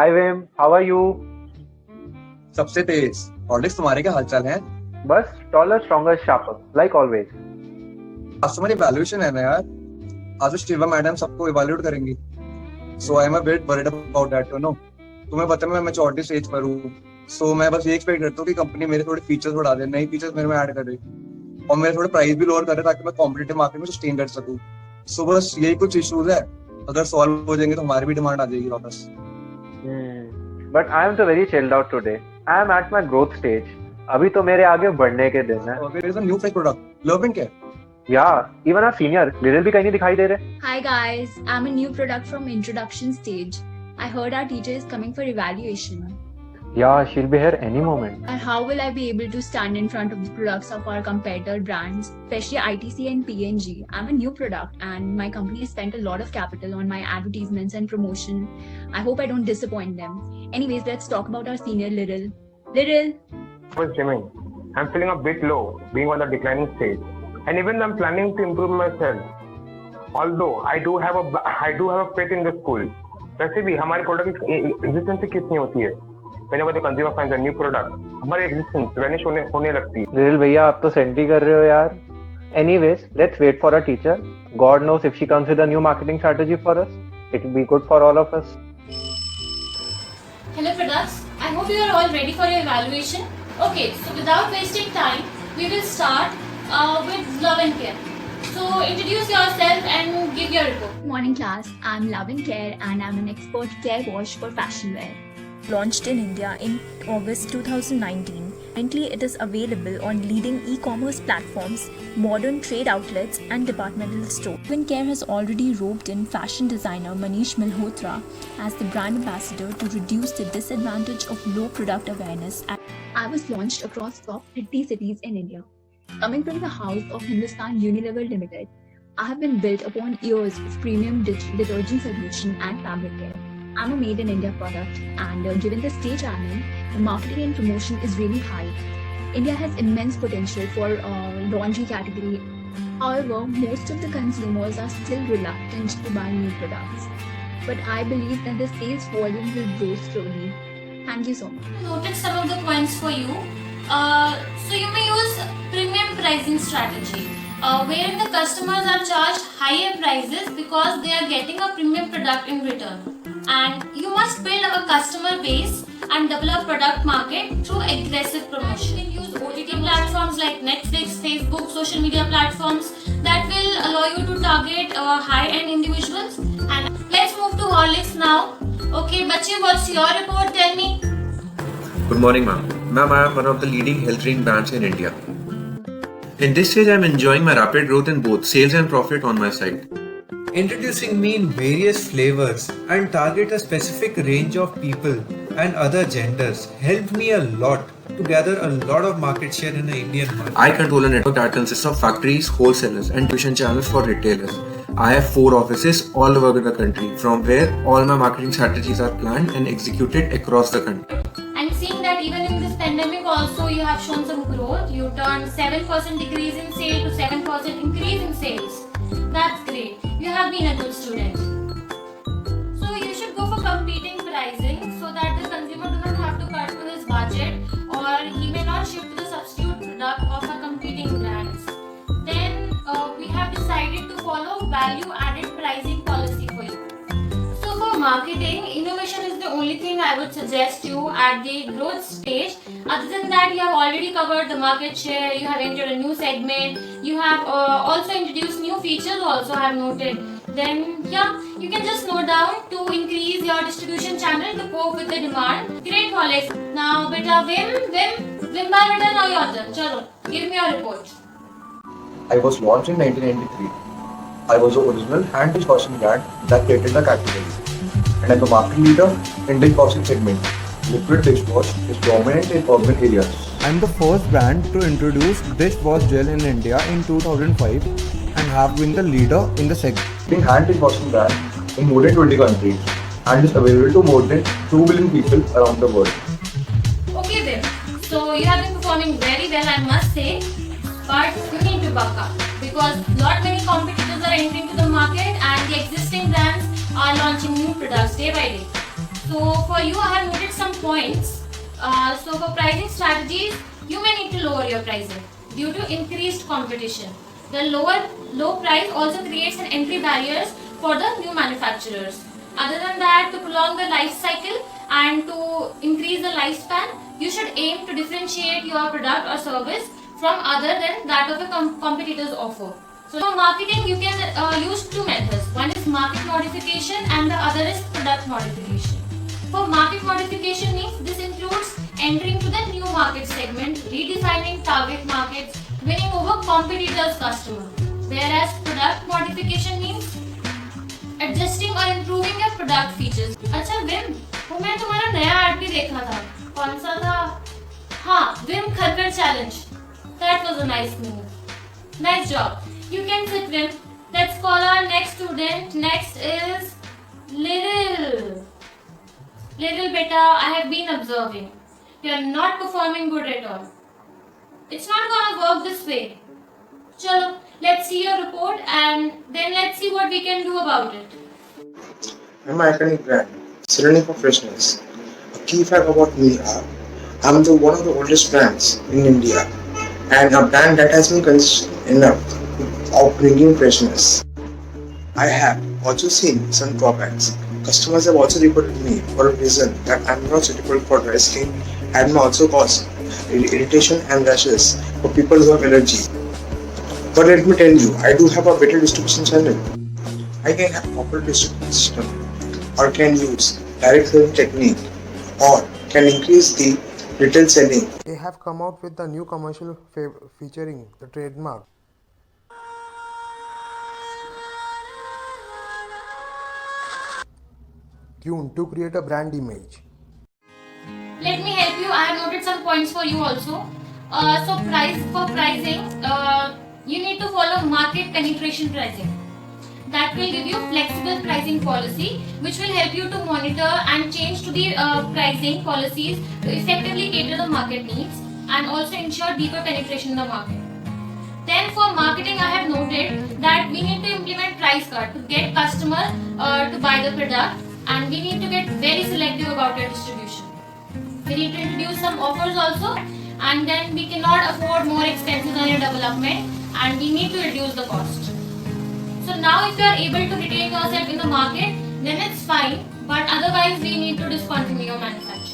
Hi Vim, how are you? सबसे तेज Horlicks. तुम्हारे क्या हालचाल है? बस taller, stronger, sharper, like always. आज तुम्हारी वैल्यूएशन है ना यार। आज तो शिवा मैडम सबको इवैल्यूएट करेंगी। So I am a bit worried about that, you know. तुम्हें पता है मैं मैच्योरिटी स्टेज पर हूँ। सो मैं बस ये एक्सपेक्ट करता हूँ कि कंपनी मेरे थोड़े फीचर्स बढ़ा दे, नए फीचर्स मेरे में ऐड करे और मेरे थोड़े प्राइस भी लोअर करे ताकि मैं कॉम्पिटिटिव मार्केट में सस्टेन कर सकूँ। सो बस यही कुछ इश्यूज है। अगर सॉल्व हो जाएंगे तो हमारी भी डिमांड आ जाएगी वापस। But I am तो very chilled out today. I am at my growth stage. अभी तो मेरे आगे बढ़ने के दिन हैं. There is a new fresh product, Love and Care. Yeah, even our senior Liril भी कहीं नहीं दिखाई दे रहे. Hi guys, I'm a new product from introduction stage. I heard our teacher is coming for evaluation. Yeah, she'll be here any moment. And how will I be able to stand in front of the products of our competitor brands, especially ITC and PNG? I'm a new product and my company has spent a lot of capital on my advertisements and promotion. I hope I don't disappoint them. Anyways, let's talk about our senior Liril. Liril! Was Jimmy. I'm feeling a bit low, being on the declining stage, and even I'm planning to improve myself. Although I do have a faith in the school. वैसे भी हमारे product की existence कितनी होती है? Whenever the consumer finds a new product, हमारी existence vanish होने लगती है। Liril भैया आप तो सेंटी कर रहे हो यार. Anyways, let's wait for our teacher. God knows if she comes with a new marketing strategy for us. It will be good for all of us. Hello products, I hope you are all ready for your evaluation. Okay, so without wasting time, we will start with Love and Care. So introduce yourself and give your report. Morning class, I'm Love and Care and I'm an expert care wash for fashion wear. Launched in India in August 2019. Currently, it is available on leading e-commerce platforms, modern trade outlets, and departmental stores. Love and Care has already roped in fashion designer Manish Malhotra as the brand ambassador to reduce the disadvantage of low product awareness. I was launched across top 30 cities in India. Coming from the house of Hindustan Unilever Limited, I have been built upon years of premium detergent solution and fabric care. I'm a made in India product and given the stage I'm in, the marketing and promotion is really high. India has immense potential for laundry category. However, most of the consumers are still reluctant to buy new products. But I believe that the sales volume will grow slowly. Thank you so much. Noted some of the points for you. So you may use premium pricing strategy, wherein the customers are charged higher prices because they are getting a premium product in return. And you must build a customer base and develop product market through aggressive promotion. You can use OTT platforms like Netflix, Facebook, social media platforms that will allow you to target high-end individuals. And let's move to Horlicks now. Okay, Bachi, what's your report? Tell me. Good morning, ma'am. Ma'am, I am one of the leading health drink brands in India. In this stage, I am enjoying my rapid growth in both sales and profit on my side. Introducing me in various flavors and target a specific range of people and other genders helped me a lot to gather a lot of market share in the Indian market. I control a network that consists of factories, wholesalers, and distribution channels for retailers. I have 4 offices all over the country, from where all my marketing strategies are planned and executed across the country. And seeing that even in this pandemic also you have shown some growth. You turned 7% decrease in sales to 7% increase in sales. That's great. You have been a good student. So you should go for competing pricing so that the consumer does not have to cut to his budget or he may not shift to the substitute product of a competing brands. Then we have decided to follow value added pricing policy for you. So for marketing, innovation is the only thing I would suggest you at the growth stage. Other than that, you have already covered the market share, you have entered a new segment, you have also introduced new features also I have noted. Then yeah, you can just note down to increase your distribution channel to cope with the demand. Great Horlicks. Now beta Vim by beta, now your turn. Chalo, give me your report. I was launched in 1993. I was the original hand dishwashing brand that created the category. And I'm the market leader in dishwashing segment. Liquid dishwash is dominant in urban areas. I'm the first brand to introduce dishwash gel in India in 2005 and have been the leader in the segment. Being hand dishwashing brand in more than 20 countries and is available to more than 2 billion people around the world. Okay Vim, so you have been performing very well I must say, but you need to buck up because not many competitors are entering to the market and the existing brands are launching new products day by day. So So for you, I have noted some points. So for pricing strategies, you may need to lower your pricing due to increased competition. The low price also creates an entry barriers for the new manufacturers. Other than that, to prolong the life cycle and to increase the lifespan, you should aim to differentiate your product or service from other than that of the competitors offer. So for marketing, you can use two methods. One is market modification and the other is product modification. For market modification means this includes entering to the new market segment, redefining target markets, winning over competitors' customers. Whereas product modification means adjusting or improving your product features. अच्छा Vim, वो मैं तुम्हारा नया add भी देखा था. कौन सा था? हाँ, विम खरखर challenge. That was a nice move. Nice job. You can sit, Vim. Let's call our next student. Next is Little. Little beta, I have been observing. You are not performing good at all. It's not gonna work this way. Chalo, let's see your report and then let's see what we can do about it. I'm an iconic brand, synonym for freshness. A key fact about me are, I'm one of the oldest brands in India and a brand that has been consistent enough of bringing freshness. I have also seen some drawbacks. Customers have also reported me for a reason that I'm not suitable for dry skin and may also cause irritation and rashes for people who have allergy. But let me tell you, I do have a better distribution channel. I can have proper distribution system or can use direct selling technique or can increase the retail selling. They have come out with a new commercial featuring the trademark tune to create a brand image. Let me help you. I have noted some points for you also. So pricing, you need to follow market penetration pricing. That will give you flexible pricing policy, which will help you to monitor and change to the pricing policies to effectively cater the market needs and also ensure deeper penetration in the market. Then for marketing, I have noted that we need to implement price cut to get customers to buy the product, and we need to get very selective about our distribution. We need to introduce some offers also, and then we cannot afford more expenses on your development, and we need to reduce the cost. So now if you are able to retain yourself in the market, then it's fine, but otherwise we need to discontinue your manufacturing.